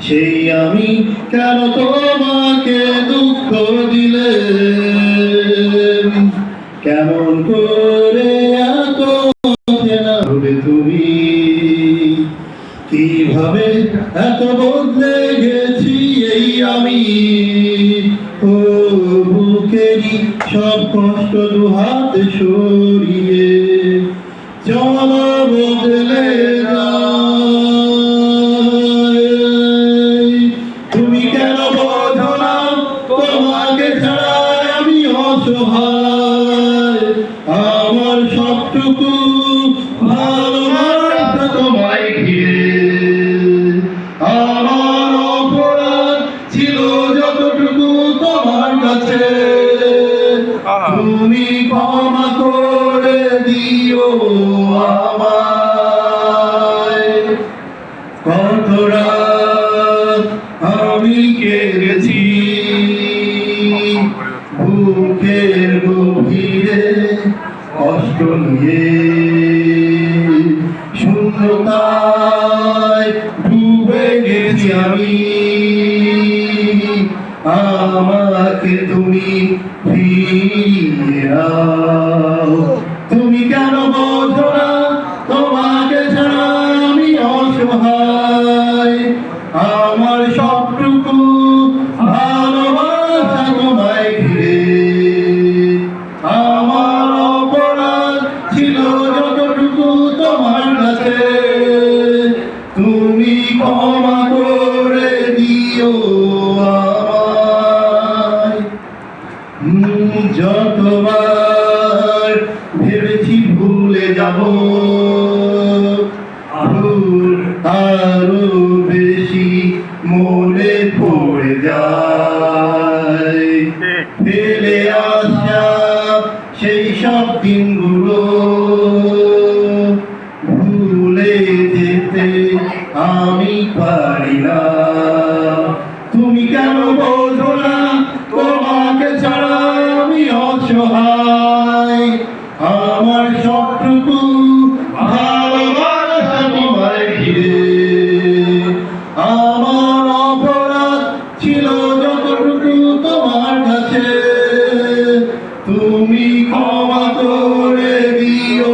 সেই আমি কেন তোমাকে দুঃখ দিলে, কেমন করে এত চেনা হবে তুমি, কিভাবে এত বদলে গেছি এই আমি। ও বুকেরই সব কষ্ট দুহাত সরিয়ে চলো বদলে যাই। তুমি কেন বোঝো না তোমাকে ছাড়া আমি অসহায়, আমার সবটুকু ভালোবাসা তোমায় ঘিরে। আমার অপরাধ ছিল যতটুকু তোমার কাছে, তুমি ক্ষমা করে দিও আমায়। কত রাত আমি কেঁদেছি বুকের গভীরে কষ্ট নিয়ে, শূন্যতায় ডুবে গেছি আমি। আমাকে তুমি ফিরিয়ে নাও। তুমি কেন বোঝো না তোমাকে ছাড়া আমি অসহায়, আমার সবটুকু ভালোবাসা তোমায় ঘিরে। আমার অপরাধ ছিল যতটুকু তোমার কাছে, তুমি ক্ষমা করে দিও আমায়। যতবার ভেবেছি ভুলে যাব, ভুল আরো বেশি মনে পড়ে যায়। ফেলে আসা সেই সব দিনগুলো ভুলে যেতে আমি পারি না। তুমি কেন বোঝো না তোমাকে ছাড়া আমি অসহায়, আমার সবটুকু ভালোবাসা তোমায় ঘিরে। আমার অপরাধ ছিল যতটুকু তোমার কাছে, তুমি ক্ষমা করে দিও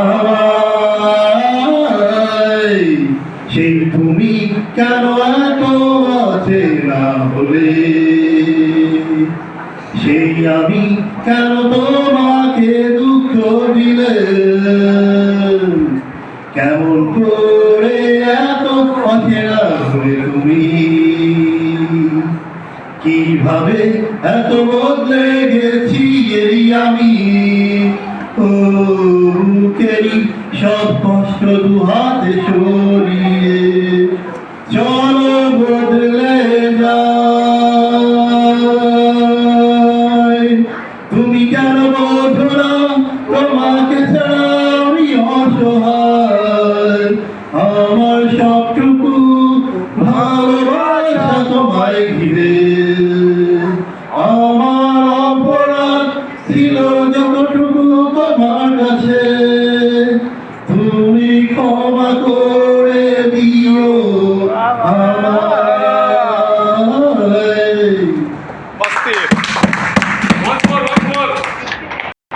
আমায়। সেই তুমি কেন এত অচেনা হলে, সেই আমি কেন তোমাকে দুঃখ দিলে, কেমন করে এত অচেনা হলে তুমি, কিভাবে এত বদলে গেছি এই আমি। ও বুকেরই সব কষ্ট দুহাতে সরিয়ে চল